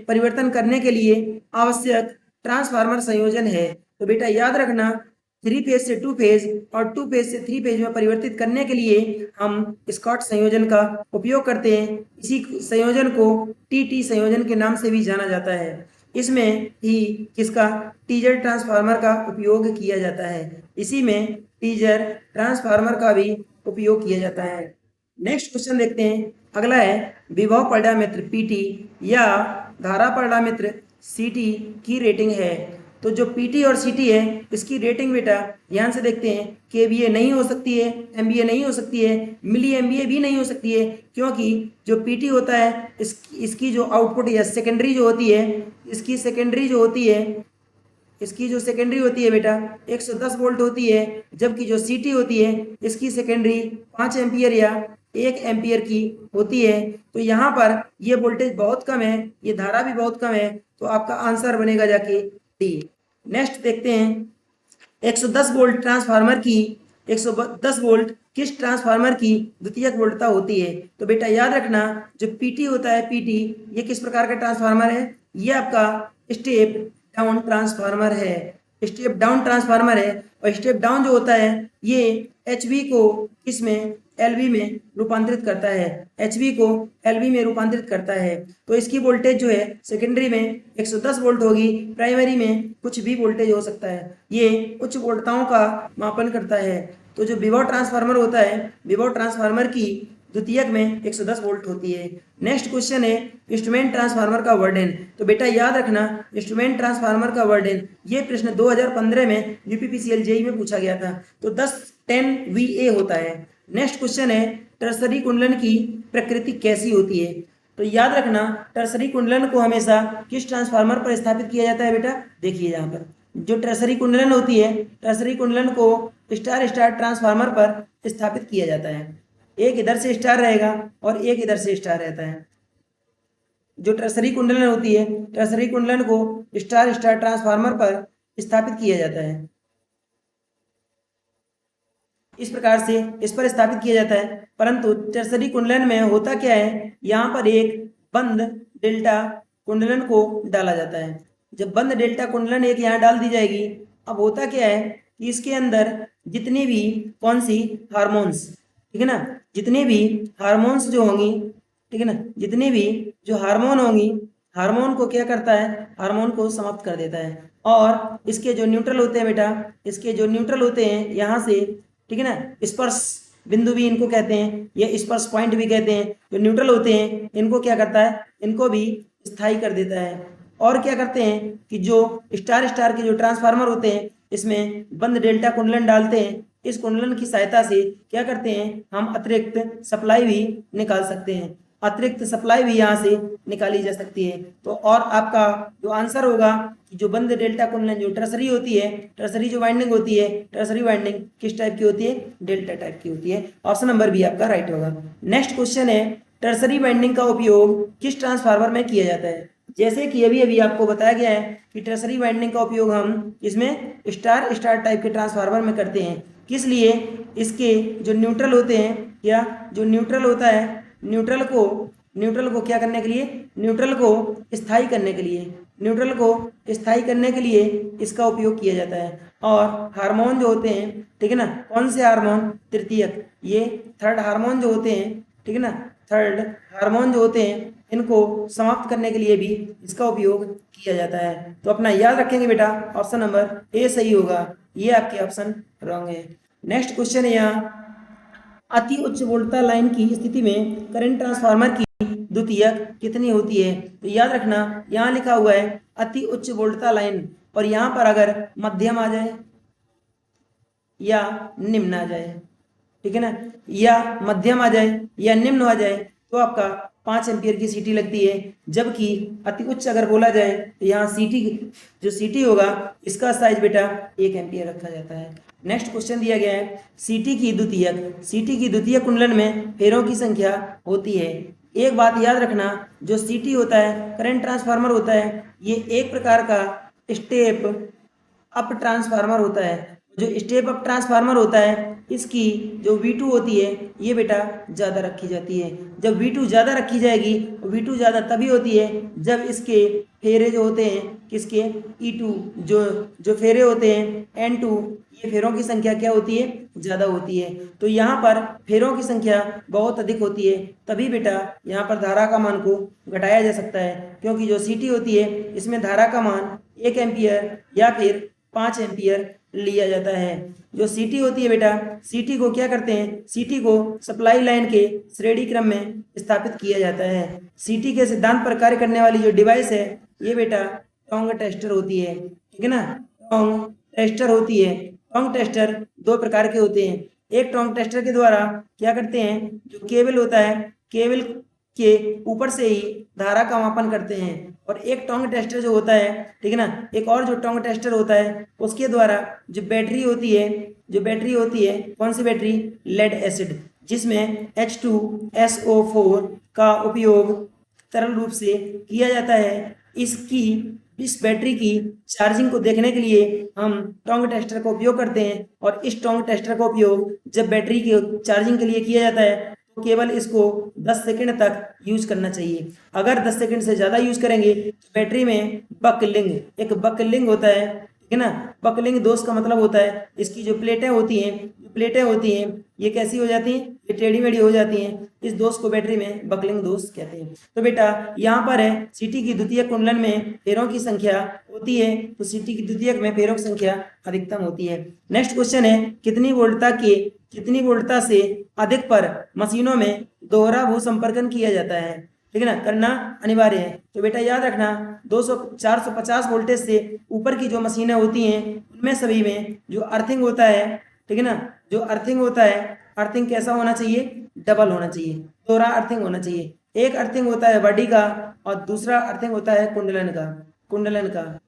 परिवर्तन करने के लिए आवश्यक ट्रांसफार्मर संयोजन है। तो बेटा याद रखना, थ्री फेज से टू फेज और टू फेज से थ्री फेज में परिवर्तित करने के लिए हम स्कॉट संयोजन का उपयोग करते हैं। इसी संयोजन को टी संयोजन के नाम से भी जाना जाता है। इसमें ही किसका, टीजर ट्रांसफार्मर का उपयोग किया जाता है, इसी में टीजर ट्रांसफार्मर का भी उपयोग किया जाता है। नेक्स्ट क्वेश्चन देखते हैं, अगला है विभव परिणामित्र पीटी या धारा परिणामित्र सीटी की रेटिंग है। तो जो पीटी और सीटी है इसकी रेटिंग बेटा ध्यान से देखते हैं, केवीए नहीं हो सकती है, एमबीए नहीं हो सकती है, मिली एमबीए भी नहीं हो सकती है, क्योंकि जो पीटी होता है इसकी जो आउटपुट या सेकेंडरी जो होती है, इसकी सेकेंडरी जो होती है, इसकी जो सेकेंडरी होती है बेटा 110 वोल्ट होती है, जबकि जो सीटी होती है इसकी सेकेंडरी 5 एम्पियर या 1 एम्पियर की होती है। तो यहाँ पर ये वोल्टेज बहुत कम है, ये धारा भी बहुत कम है, तो आपका आंसर बनेगा जाके डी। नेक्स्ट देखते हैं, 110 वोल्ट ट्रांसफार्मर की 110 वोल्ट किस ट्रांसफार्मर की द्वितीयक वोल्टता होती है। तो बेटा याद रखना, जो पीटी होता है, पीटी ये किस प्रकार का ट्रांसफार्मर है, ये आपका स्टेप डाउन ट्रांसफार्मर है, स्टेप डाउन ट्रांसफार्मर है। और स्टेप डाउन जो होता है ये एचवी को इसमें एलवी में रूपांतरित करता है, एचवी को एलवी में रूपांतरित करता है। तो इसकी वोल्टेज जो है सेकेंडरी में 110 वोल्ट होगी, प्राइमरी में कुछ भी वोल्टेज हो सकता है, ये उच्च वोल्टताओं का मापन करता है। तो जो विभव ट्रांसफार्मर होता है, विभव ट्रांसफार्मर की द्वितीयक में 110 वोल्ट होती है। नेक्स्ट क्वेश्चन है इंस्ट्रूमेंट ट्रांसफार्मर का वर्णन। तो बेटा याद रखना, इंस्ट्रूमेंट ट्रांसफार्मर का वर्णन, ये प्रश्न 2015 में यूपीपीसीएल जेई में पूछा गया था। तो 10 VA होता है। नेक्स्ट क्वेश्चन है टर्सरी कुंडलन की प्रकृति कैसी होती है। तो याद रखना, टर्सरी कुंडलन को हमेशा किस ट्रांसफार्मर पर स्थापित किया जाता है बेटा, देखिए यहाँ पर जो टर्सरी कुंडलन होती है, टर्सरी कुंडलन को स्टार स्टार ट्रांसफार्मर पर स्थापित किया जाता है। एक इधर से स्टार रहेगा और एक इधर से स्टार रहता है। जो टर्सरी कुंडलन होती है, टर्सरी कुंडलन को स्टार स्टार ट्रांसफार्मर पर स्थापित किया जाता है। इस प्रकार से इस पर स्थापित किया जाता है, परंतु टर्सरी कुंडलन में होता क्या है, यहाँ पर एक बंद डेल्टा कुंडलन को डाला जाता है। जब बंद डेल्टा कुंडलन एक यहाँ डाल दी जाएगी, अब होता क्या है कि इसके अंदर जितनी भी कौन सी हार्मोन्स, ठीक है ना, जितनी भी हार्मोन्स जो होंगी, ठीक है ना, जितनी भी जो हार्मोन होंगी, हार्मोन को क्या करता है, हार्मोन को समाप्त कर देता है। और इसके जो न्यूट्रल होते हैं बेटा, इसके जो न्यूट्रल होते हैं यहाँ से, ठीक है ना, स्पर्श बिंदु भी इनको कहते हैं, या स्पर्श पॉइंट भी कहते हैं, जो न्यूट्रल होते हैं इनको क्या करता है, इनको भी स्थायी कर देता है। और क्या करते हैं कि जो स्टार स्टार के जो ट्रांसफार्मर होते हैं इसमें बंद डेल्टा कुंडलन डालते हैं। इस कुंडलन की सहायता से क्या करते हैं, हम अतिरिक्त सप्लाई भी निकाल सकते हैं, अतिरिक्त सप्लाई भी यहाँ से निकाली जा सकती है। तो और आपका जो आंसर होगा कि जो बंद डेल्टा कुंडलन जो टर्सरी होती है, टर्सरी जो वाइंडिंग होती है, टर्सरी वाइंडिंग किस टाइप की होती है, डेल्टा टाइप की होती है। ऑप्शन नंबर बी आपका राइट होगा। नेक्स्ट क्वेश्चन है, टर्सरी वाइंडिंग का उपयोग किस ट्रांसफार्मर में किया जाता है। जैसे कि अभी अभी आपको बताया गया है कि टर्सरी वाइंडिंग का उपयोग हम इसमें स्टार स्टार टाइप के ट्रांसफार्मर में करते हैं। किस लिए, इसके जो न्यूट्रल होते हैं, या जो न्यूट्रल होता है, न्यूट्रल को क्या करने के लिए, न्यूट्रल को स्थायी करने के लिए, न्यूट्रल को स्थायी करने के लिए इसका उपयोग किया जाता है। और हार्मोन जो होते हैं, ठीक है ना, कौन से हार्मोन, तृतीयक, ये थर्ड हार्मोन जो होते हैं, ठीक है ना, थर्ड हार्मोन जो होते हैं इनको समाप्त करने के लिए भी इसका उपयोग किया जाता है। तो अपना याद रखेंगे बेटा, ऑप्शन नंबर ए सही होगा, ये आपके ऑप्शन रॉन्ग है। नेक्स्ट क्वेश्चन है, यहाँ अति उच्च वोल्टता लाइन की स्थिति में करंट ट्रांसफार्मर की द्वितीयक कितनी होती है। तो याद रखना, यहाँ लिखा हुआ है अति उच्च वोल्टता लाइन, और यहाँ पर अगर मध्यम आ जाए या निम्न आ जाए, ठीक है ना, या मध्यम आ जाए या निम्न आ जाए, तो आपका 5 एम्पियर की सीटी लगती है। जबकि अति उच्च अगर बोला जाए तो यहाँ सीटी, जो सीटी होगा इसका साइज बेटा 1 एम्पियर रखा जाता है। नेक्स्ट क्वेश्चन दिया गया है, सीटी की द्वितीयक कुंडलन में फेरों की संख्या होती है। एक बात याद रखना, जो सीटी होता है, करंट ट्रांसफार्मर होता है, ये एक प्रकार का स्टेप अप ट्रांसफार्मर होता है। जो स्टेप अप ट्रांसफार्मर होता है, इसकी जो V2 होती है ये बेटा ज़्यादा रखी जाती है। जब V2 ज़्यादा रखी जाएगी, V2 ज़्यादा तभी होती है जब इसके फेरे जो होते हैं, किसके, E2, जो फेरे होते हैं N2, ये फेरों की संख्या क्या होती है, ज़्यादा होती है। तो यहाँ पर फेरों की संख्या बहुत अधिक होती है, तभी बेटा यहाँ पर धारा का मान को घटाया जा सकता है, क्योंकि जो सीटी होती है इसमें धारा का मान 1 एम्पियर या फिर 5 एम्पियर लिया जाता है। जो सीटी होती है बेटा, सीटी को क्या करते हैं, सीटी को सप्लाई लाइन के श्रेणी क्रम में स्थापित किया जाता है। सीटी के सिद्धांत पर कार्य करने वाली जो डिवाइस है ये बेटा टोंग टेस्टर होती है, ठीक है ना, टोंग टेस्टर होती है। टोंग टेस्टर 2 प्रकार के होते हैं। एक टोंग टेस्टर के द्वारा क्या करते हैं, जो केबल होता है, केबल के ऊपर से ही धारा का मापन करते हैं। और एक टोंग टेस्टर जो होता है, ठीक है ना, एक और जो टोंग टेस्टर होता है उसके द्वारा जो बैटरी होती है, कौन सी बैटरी, लेड एसिड, जिसमें H2SO4 का उपयोग तरल रूप से किया जाता है। इस बैटरी की चार्जिंग को देखने के लिए हम टोंग टेस्टर का उपयोग करते हैं। और इस टोंग टेस्टर का उपयोग जब बैटरी की चार्जिंग के लिए किया जाता है तो केवल इसको 10 सेकंड तक यूज करना चाहिए। अगर 10 सेकंड से ज़्यादा यूज करेंगे तो बैटरी में बकलिंग होता है, ठीक है ना। बकलिंग दोष का मतलब होता है इसकी जो प्लेटें होती हैं ये कैसी हो जाती हैं, ये टेढ़ी मेढ़ी हो जाती हैं। इस दोष को बैटरी में बकलिंग दोष कहते हैं। तो बेटा यहाँ पर है सीटी की द्वितीयक कुंडलन में फेरों की संख्या होती है, तो सीटी की द्वितीयक में फेरों की संख्या अधिकतम होती है। नेक्स्ट क्वेश्चन है, कितनी वोल्टता से अधिक पर मशीनों में दोहरा भू संपर्कन किया जाता है, ठीक है ना, करना अनिवार्य है। तो बेटा याद रखना 450 वोल्टेज से ऊपर की जो मशीनें होती हैं उनमें सभी में जो अर्थिंग होता है, ठीक है ना, जो अर्थिंग होता है, अर्थिंग कैसा होना चाहिए, डबल होना चाहिए, दोहरा अर्थिंग होना चाहिए। एक अर्थिंग होता है बॉडी का और दूसरा अर्थिंग होता है कुंडलन का।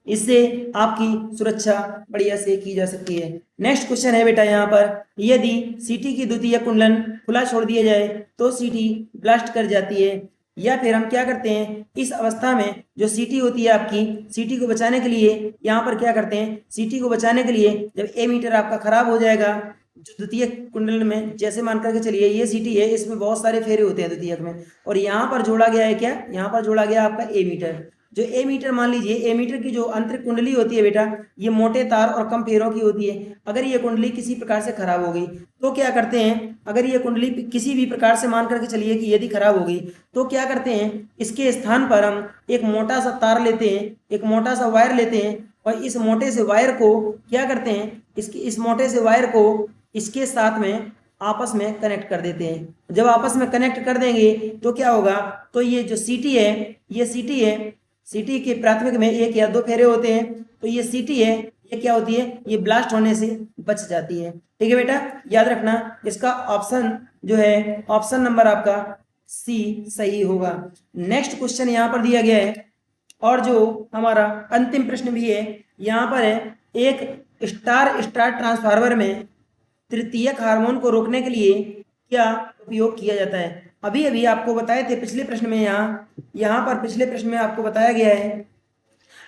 इससे आपकी सुरक्षा बढ़िया से की जा सकती है। नेक्स्ट क्वेश्चन है बेटा यहाँ पर, यदि सीटी की द्वितीयक कुंडलन खुला छोड़ दिया जाए तो सीटी ब्लास्ट कर जाती है। या फिर हम क्या करते हैं, इस अवस्था में जो सीटी होती है आपकी, सीटी को बचाने के लिए यहाँ पर क्या करते हैं, सीटी को बचाने के लिए जब ए मीटर आपका खराब हो जाएगा, जो द्वितीय कुंडल में, जैसे मान करके चलिए ये सीटी है, इसमें बहुत सारे फेरे होते हैं द्वितीयक में, और यहाँ पर जोड़ा गया है क्या, यहाँ पर जोड़ा गया आपका ए मीटर। जो ए मीटर मान लीजिए, ए मीटर की जो आंतरिक कुंडली होती है बेटा, ये मोटे तार और कम फेरों की होती है। अगर ये कुंडली किसी प्रकार से खराब हो गई तो क्या करते हैं, अगर ये कुंडली किसी भी प्रकार से मान करके चलिए कि यदि खराब हो गई तो क्या करते हैं, इसके स्थान पर हम एक मोटा सा तार लेते हैं, एक मोटा सा वायर लेते हैं, और इस मोटे से वायर को क्या करते हैं, इस मोटे से वायर को इसके साथ में आपस में कनेक्ट कर देते हैं। जब आपस में कनेक्ट कर देंगे तो क्या होगा, तो ये जो सीटी है, ये सीटी है, सीटी के प्राथमिक में एक या दो फेरे होते हैं, तो ये सीटी है, ये क्या होती है, ये ब्लास्ट होने से बच जाती है। ठीक है बेटा, याद रखना इसका ऑप्शन जो है, ऑप्शन नंबर आपका सी सही होगा। नेक्स्ट क्वेश्चन यहाँ पर दिया गया है, और जो हमारा अंतिम प्रश्न भी है यहाँ पर है, एक स्टार स्टार ट्रांसफार्मर में तृतीयक हार्मोन को रोकने के लिए क्या उपयोग किया जाता है। अभी अभी आपको बताए थे पिछले प्रश्न में, यहाँ पर पिछले प्रश्न में आपको बताया गया है,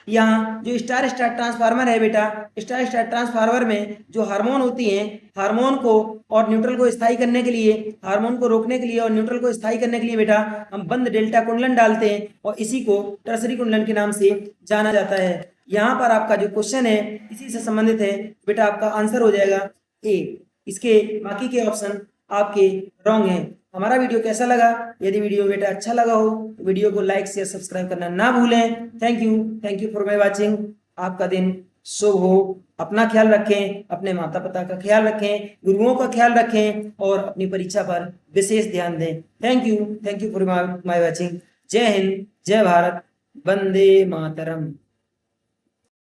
यहाँ जो स्टार स्टार ट्रांसफार्मर है बेटा, स्टार स्टार ट्रांसफार्मर में जो हार्मोन होती हैं, हार्मोन को और न्यूट्रल को स्थायी करने के लिए, हार्मोन को रोकने के लिए और न्यूट्रल को स्थायी करने के लिए बेटा हम बंद डेल्टा कुंडलन डालते हैं, और इसी को टर्सरी कुंडलन के नाम से जाना जाता है। यहाँ पर आपका जो क्वेश्चन है इसी से संबंधित है बेटा, आपका आंसर हो जाएगा ए। इसके बाकी के ऑप्शन आपके रॉन्ग हैं। हमारा वीडियो कैसा लगा, यदि वीडियो बेटा अच्छा लगा हो तो वीडियो को लाइक शेयर सब्सक्राइब करना ना भूलें। Thank you for my watching. आपका दिन शुभ हो। अपना ख्याल रखें, अपने माता पिता का ख्याल रखें, गुरुओं का ख्याल रखें, और अपनी परीक्षा पर विशेष ध्यान दें। Thank you for my watching. जय हिंद, जय भारत, वंदे मातरम।